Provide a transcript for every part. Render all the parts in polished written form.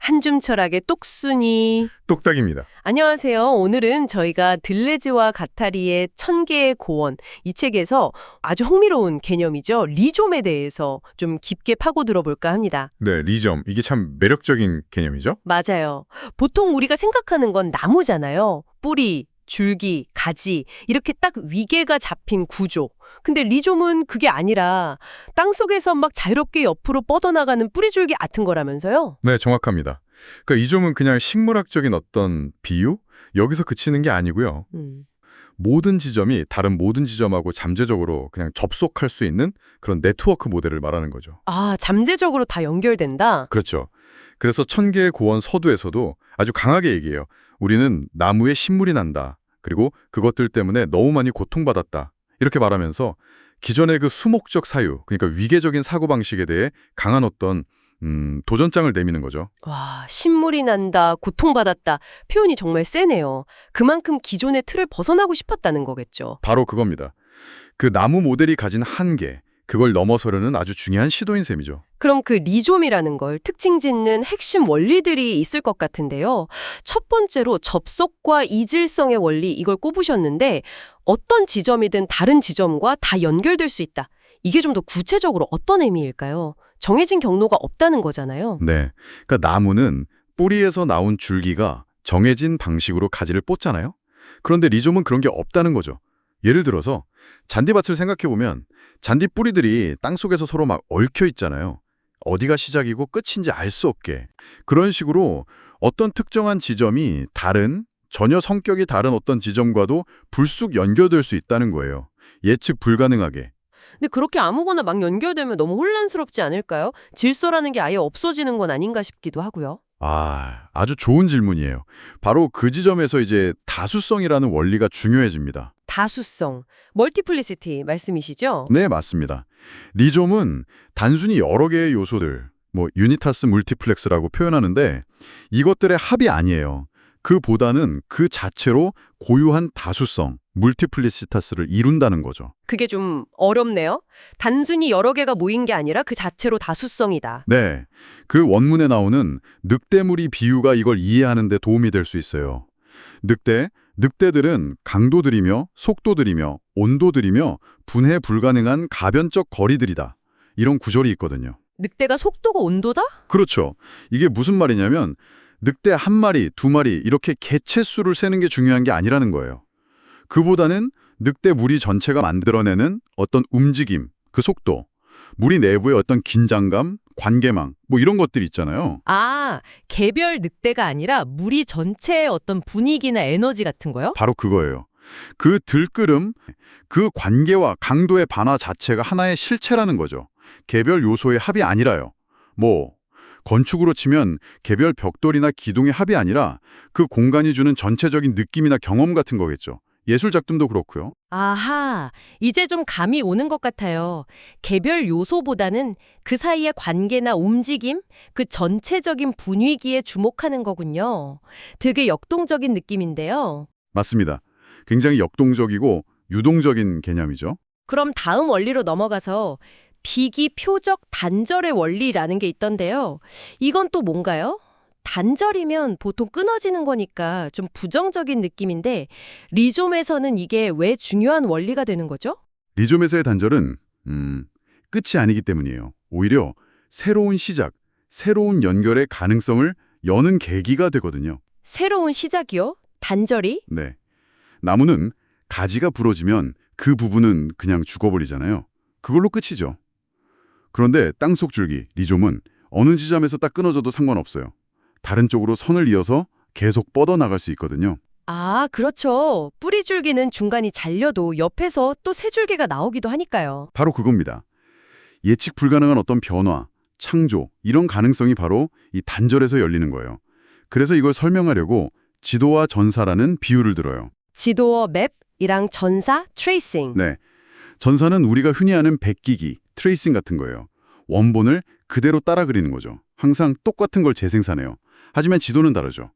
한줌 철학의 똑순이. 똑딱입니다. 안녕하세요. 오늘은 저희가 들레즈와 가타리의 천 개의 고원, 이 책에서 아주 흥미로운 개념이죠. 리좀에 대해서 좀 깊게 파고 들어볼까 합니다. 네, 리점. 이게 참 매력적인 개념이죠? 맞아요. 보통 우리가 생각하는 건 나무잖아요. 뿌리, 줄기, 가지 이렇게 딱 위계가 잡힌 구조. 근데 리좀은 그게 아니라 땅속에서 막 자유롭게 옆으로 뻗어나가는 뿌리줄기 같은 거라면서요? 네, 정확합니다. 그러니까 이 점은 그냥 식물학적인 어떤 비유? 여기서 그치는 게 아니고요. 모든 지점이 다른 모든 지점하고 잠재적으로 그냥 접속할 수 있는 그런 네트워크 모델을 말하는 거죠. 아, 잠재적으로 다 연결된다? 그렇죠. 그래서 천개의 고원 서두에서도 아주 강하게 얘기해요. 우리는 나무에 신물이 난다. 그리고 그것들 때문에 너무 많이 고통받았다. 이렇게 말하면서 기존의 그 수목적 사유, 그러니까 위계적인 사고방식에 대해 강한 어떤 도전장을 내미는 거죠. 와, 신물이 난다, 고통받았다. 표현이 정말 세네요. 그만큼 기존의 틀을 벗어나고 싶었다는 거겠죠. 바로 그겁니다. 그 나무 모델이 가진 한계, 그걸 넘어서려는 아주 중요한 시도인 셈이죠. 그럼 그 리좀이라는 걸 특징 짓는 핵심 원리들이 있을 것 같은데요. 첫 번째로 접속과 이질성의 원리, 이걸 꼽으셨는데 어떤 지점이든 다른 지점과 다 연결될 수 있다. 이게 좀 더 구체적으로 어떤 의미일까요? 정해진 경로가 없다는 거잖아요. 네. 그러니까 나무는 뿌리에서 나온 줄기가 정해진 방식으로 가지를 뻗잖아요. 그런데 리좀은 그런 게 없다는 거죠. 예를 들어서 잔디밭을 생각해보면 잔디 뿌리들이 땅속에서 서로 막 얽혀 있잖아요. 어디가 시작이고 끝인지 알 수 없게. 그런 식으로 어떤 특정한 지점이 전혀 성격이 다른 어떤 지점과도 불쑥 연결될 수 있다는 거예요. 예측 불가능하게. 근데 그렇게 아무거나 막 연결되면 너무 혼란스럽지 않을까요? 질서라는 게 아예 없어지는 건 아닌가 싶기도 하고요. 아주 좋은 질문이에요. 바로 그 지점에서 이제 다수성이라는 원리가 중요해집니다. 다수성, 멀티플리시티 말씀이시죠? 네, 맞습니다. 리좀은 단순히 여러 개의 요소들, 유니타스 물티플렉스라고 표현하는데 이것들의 합이 아니에요. 그보다는 그 자체로 고유한 다수성, 물티플리시타스를 이룬다는 거죠. 그게 좀 어렵네요. 단순히 여러 개가 모인 게 아니라 그 자체로 다수성이다. 네, 그 원문에 나오는 늑대무리 비유가 이걸 이해하는 데 도움이 될 수 있어요. 늑대들은 강도들이며 속도들이며 온도들이며 분해 불가능한 가변적 거리들이다. 이런 구절이 있거든요. 늑대가 속도가 온도다? 그렇죠. 이게 무슨 말이냐면 늑대 한 마리, 두 마리 이렇게 개체 수를 세는 게 중요한 게 아니라는 거예요. 그보다는 늑대 무리 전체가 만들어내는 어떤 움직임, 그 속도, 무리 내부의 어떤 긴장감, 관계망, 이런 것들이 있잖아요. 아, 개별 늑대가 아니라 무리 전체의 어떤 분위기나 에너지 같은 거요? 바로 그거예요. 그 들끓음, 그 관계와 강도의 반화 자체가 하나의 실체라는 거죠. 개별 요소의 합이 아니라요. 건축으로 치면 개별 벽돌이나 기둥의 합이 아니라 그 공간이 주는 전체적인 느낌이나 경험 같은 거겠죠. 예술 작품도 그렇고요. 아하, 이제 좀 감이 오는 것 같아요. 개별 요소보다는 그 사이의 관계나 움직임, 그 전체적인 분위기에 주목하는 거군요. 되게 역동적인 느낌인데요. 맞습니다. 굉장히 역동적이고 유동적인 개념이죠. 그럼 다음 원리로 넘어가서 비기표적 단절의 원리라는 게 있던데요. 이건 또 뭔가요? 단절이면 보통 끊어지는 거니까 좀 부정적인 느낌인데 리좀에서는 이게 왜 중요한 원리가 되는 거죠? 리좀에서의 단절은 끝이 아니기 때문이에요. 오히려 새로운 시작, 새로운 연결의 가능성을 여는 계기가 되거든요. 새로운 시작이요? 단절이? 네. 나무는 가지가 부러지면 그 부분은 그냥 죽어버리잖아요. 그걸로 끝이죠. 그런데 땅속 줄기, 리좀은 어느 지점에서 딱 끊어져도 상관없어요. 다른 쪽으로 선을 이어서 계속 뻗어나갈 수 있거든요. 아, 그렇죠. 뿌리 줄기는 중간이 잘려도 옆에서 또 새 줄기가 나오기도 하니까요. 바로 그겁니다. 예측 불가능한 어떤 변화, 창조, 이런 가능성이 바로 이 단절에서 열리는 거예요. 그래서 이걸 설명하려고 지도와 전사라는 비유를 들어요. 지도어 맵이랑 전사 트레이싱. 네. 전사는 우리가 흔히 아는 베끼기, 트레이싱 같은 거예요. 원본을 그대로 따라 그리는 거죠. 항상 똑같은 걸 재생산해요. 하지만 지도는 다르죠.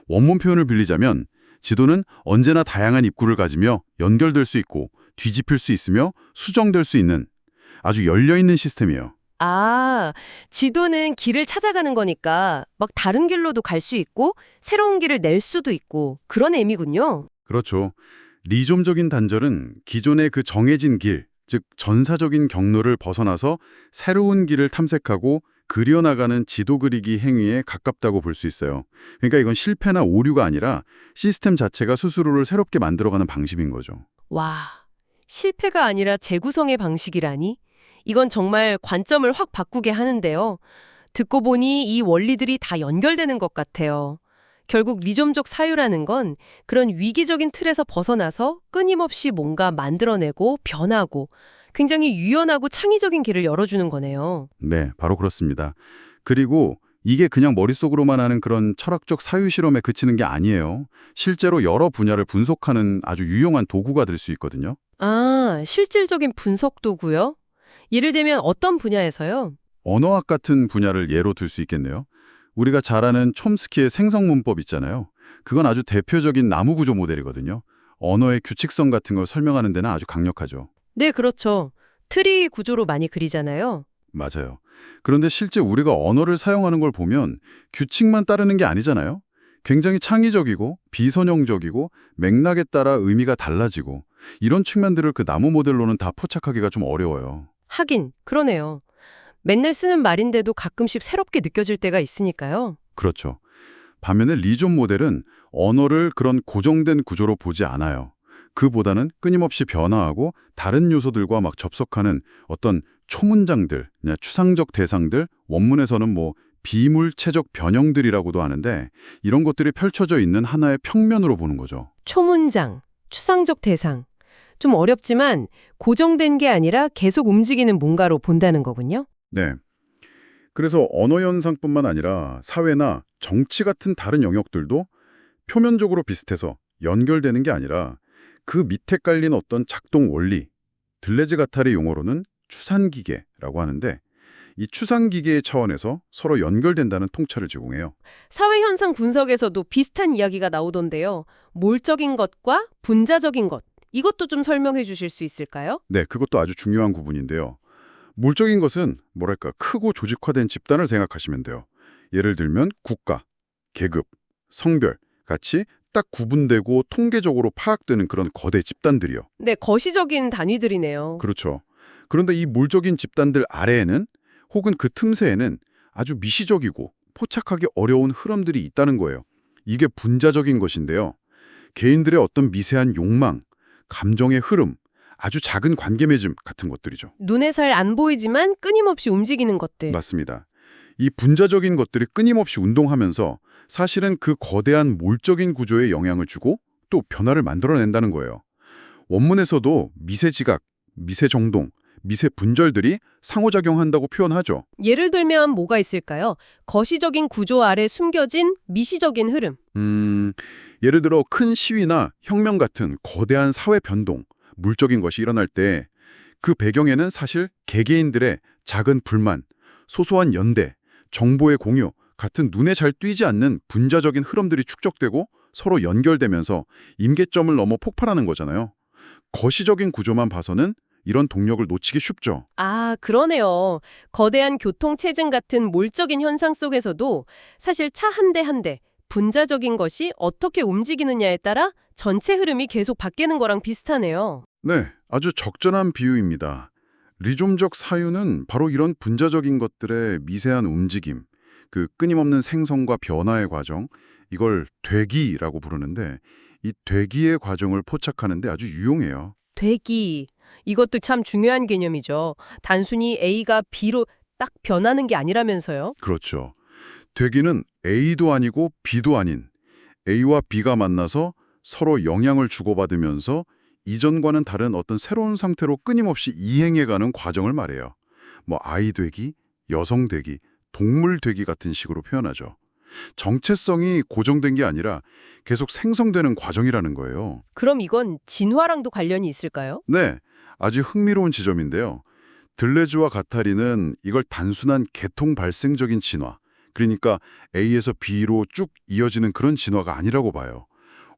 원문 표현을 빌리자면 지도는 언제나 다양한 입구를 가지며 연결될 수 있고 뒤집힐 수 있으며 수정될 수 있는 아주 열려있는 시스템이에요. 아, 지도는 길을 찾아가는 거니까 막 다른 길로도 갈 수 있고 새로운 길을 낼 수도 있고 그런 의미군요. 그렇죠. 리좀적인 단절은 기존의 그 정해진 길, 즉 전사적인 경로를 벗어나서 새로운 길을 탐색하고 그려나가는 지도 그리기 행위에 가깝다고 볼 수 있어요. 그러니까 이건 실패나 오류가 아니라 시스템 자체가 스스로를 새롭게 만들어가는 방식인 거죠. 와, 실패가 아니라 재구성의 방식이라니? 이건 정말 관점을 확 바꾸게 하는데요. 듣고 보니 이 원리들이 다 연결되는 것 같아요. 결국 리좀족 사유라는 건 그런 위기적인 틀에서 벗어나서 끊임없이 뭔가 만들어내고 변하고 굉장히 유연하고 창의적인 길을 열어주는 거네요. 네, 바로 그렇습니다. 그리고 이게 그냥 머릿속으로만 하는 그런 철학적 사유 실험에 그치는 게 아니에요. 실제로 여러 분야를 분석하는 아주 유용한 도구가 될 수 있거든요. 아, 실질적인 분석 도구요? 예를 들면 어떤 분야에서요? 언어학 같은 분야를 예로 들 수 있겠네요. 우리가 잘 아는 촘스키의 생성문법 있잖아요. 그건 아주 대표적인 나무 구조 모델이거든요. 언어의 규칙성 같은 걸 설명하는 데는 아주 강력하죠. 네, 그렇죠. 트리 구조로 많이 그리잖아요. 맞아요. 그런데 실제 우리가 언어를 사용하는 걸 보면 규칙만 따르는 게 아니잖아요. 굉장히 창의적이고 비선형적이고 맥락에 따라 의미가 달라지고 이런 측면들을 그 나무 모델로는 다 포착하기가 좀 어려워요. 하긴, 그러네요. 맨날 쓰는 말인데도 가끔씩 새롭게 느껴질 때가 있으니까요. 그렇죠. 반면에 리존 모델은 언어를 그런 고정된 구조로 보지 않아요. 그보다는 끊임없이 변화하고 다른 요소들과 막 접속하는 어떤 초문장들, 그냥 추상적 대상들, 원문에서는 뭐 비물체적 변형들이라고도 하는데 이런 것들이 펼쳐져 있는 하나의 평면으로 보는 거죠. 초문장, 추상적 대상. 좀 어렵지만 고정된 게 아니라 계속 움직이는 뭔가로 본다는 거군요. 네. 그래서 언어 현상뿐만 아니라 사회나 정치 같은 다른 영역들도 표면적으로 비슷해서 연결되는 게 아니라 그 밑에 깔린 어떤 작동 원리, 들레즈 가타리 용어로는 추산기계라고 하는데 이 추산기계의 차원에서 서로 연결된다는 통찰을 제공해요. 사회 현상 분석에서도 비슷한 이야기가 나오던데요. 몰적인 것과 분자적인 것. 이것도 좀 설명해 주실 수 있을까요? 네, 그것도 아주 중요한 구분인데요. 물적인 것은 뭐랄까 크고 조직화된 집단을 생각하시면 돼요. 예를 들면 국가, 계급, 성별 같이 딱 구분되고 통계적으로 파악되는 그런 거대 집단들이요. 네, 거시적인 단위들이네요. 그렇죠. 그런데 이 물적인 집단들 아래에는 혹은 그 틈새에는 아주 미시적이고 포착하기 어려운 흐름들이 있다는 거예요. 이게 분자적인 것인데요. 개인들의 어떤 미세한 욕망, 감정의 흐름, 아주 작은 관계 맺음 같은 것들이죠. 눈에 잘 안 보이지만 끊임없이 움직이는 것들. 맞습니다. 이 분자적인 것들이 끊임없이 운동하면서 사실은 그 거대한 몰적인 구조에 영향을 주고 또 변화를 만들어낸다는 거예요. 원문에서도 미세지각, 미세정동, 미세분절들이 상호작용한다고 표현하죠. 예를 들면 뭐가 있을까요? 거시적인 구조 아래 숨겨진 미시적인 흐름. 예를 들어 큰 시위나 혁명 같은 거대한 사회 변동, 물적인 것이 일어날 때 그 배경에는 사실 개개인들의 작은 불만, 소소한 연대, 정보의 공유 같은 눈에 잘 띄지 않는 분자적인 흐름들이 축적되고 서로 연결되면서 임계점을 넘어 폭발하는 거잖아요. 거시적인 구조만 봐서는 이런 동력을 놓치기 쉽죠. 아, 그러네요. 거대한 교통체증 같은 몰적인 현상 속에서도 사실 차 한 대 한 대, 분자적인 것이 어떻게 움직이느냐에 따라 전체 흐름이 계속 바뀌는 거랑 비슷하네요. 네, 아주 적절한 비유입니다. 리좀적 사유는 바로 이런 분자적인 것들의 미세한 움직임, 그 끊임없는 생성과 변화의 과정, 이걸 되기라고 부르는데 이 되기의 과정을 포착하는 데 아주 유용해요. 되기. 이것도 참 중요한 개념이죠. 단순히 A가 B로 딱 변하는 게 아니라면서요. 그렇죠. 되기는 A도 아니고 B도 아닌 A와 B가 만나서 서로 영향을 주고받으면서 이전과는 다른 어떤 새로운 상태로 끊임없이 이행해가는 과정을 말해요. 뭐 아이 되기, 여성 되기, 동물 되기 같은 식으로 표현하죠. 정체성이 고정된 게 아니라 계속 생성되는 과정이라는 거예요. 그럼 이건 진화랑도 관련이 있을까요? 네, 아주 흥미로운 지점인데요. 들레즈와 가타리는 이걸 단순한 계통 발생적인 진화, 그러니까 A에서 B로 쭉 이어지는 그런 진화가 아니라고 봐요.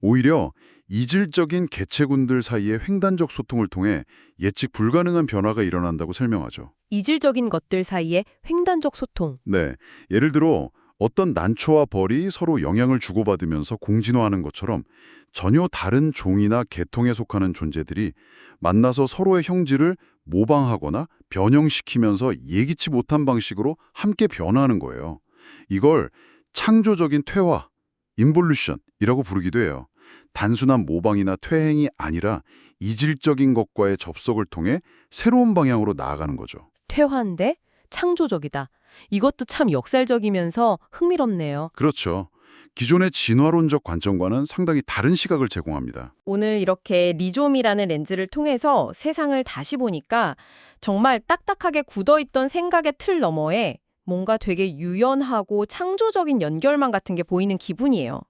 오히려 이질적인 개체군들 사이의 횡단적 소통을 통해 예측 불가능한 변화가 일어난다고 설명하죠. 이질적인 것들 사이에 횡단적 소통. 네, 예를 들어 어떤 난초와 벌이 서로 영향을 주고받으면서 공진화하는 것처럼 전혀 다른 종이나 계통에 속하는 존재들이 만나서 서로의 형질을 모방하거나 변형시키면서 예기치 못한 방식으로 함께 변화하는 거예요. 이걸 창조적인 퇴화, 인볼루션이라고 부르기도 해요. 단순한 모방이나 퇴행이 아니라 이질적인 것과의 접속을 통해 새로운 방향으로 나아가는 거죠. 퇴화인데 창조적이다. 이것도 참 역설적이면서 흥미롭네요. 그렇죠. 기존의 진화론적 관점과는 상당히 다른 시각을 제공합니다. 오늘 이렇게 리좀이라는 렌즈를 통해서 세상을 다시 보니까 정말 딱딱하게 굳어있던 생각의 틀 너머에 뭔가 되게 유연하고 창조적인 연결망 같은 게 보이는 기분이에요.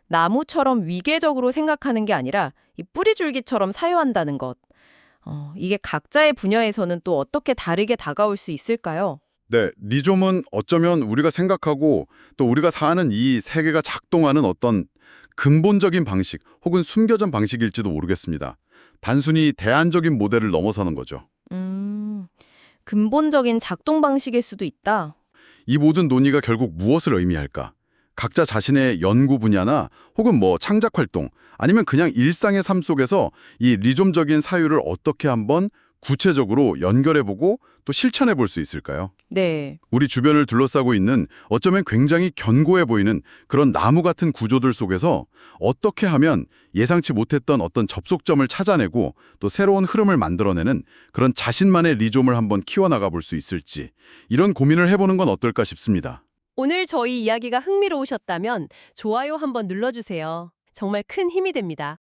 나무처럼 위계적으로 생각하는 게 아니라 이 뿌리줄기처럼 사유한다는 것. 이게 각자의 분야에서는 또 어떻게 다르게 다가올 수 있을까요? 네, 리좀은 어쩌면 우리가 생각하고 또 우리가 사는 이 세계가 작동하는 어떤 근본적인 방식 혹은 숨겨진 방식일지도 모르겠습니다. 단순히 대안적인 모델을 넘어서는 거죠. 근본적인 작동 방식일 수도 있다. 이 모든 논의가 결국 무엇을 의미할까? 각자 자신의 연구 분야나 혹은 창작 활동 아니면 그냥 일상의 삶 속에서 이 리좀적인 사유를 어떻게 한번 구체적으로 연결해보고 또 실천해볼 수 있을까요? 네. 우리 주변을 둘러싸고 있는 어쩌면 굉장히 견고해 보이는 그런 나무 같은 구조들 속에서 어떻게 하면 예상치 못했던 어떤 접속점을 찾아내고 또 새로운 흐름을 만들어내는 그런 자신만의 리좀을 한번 키워나가 볼 수 있을지 이런 고민을 해보는 건 어떨까 싶습니다. 오늘 저희 이야기가 흥미로우셨다면 좋아요 한번 눌러주세요. 정말 큰 힘이 됩니다.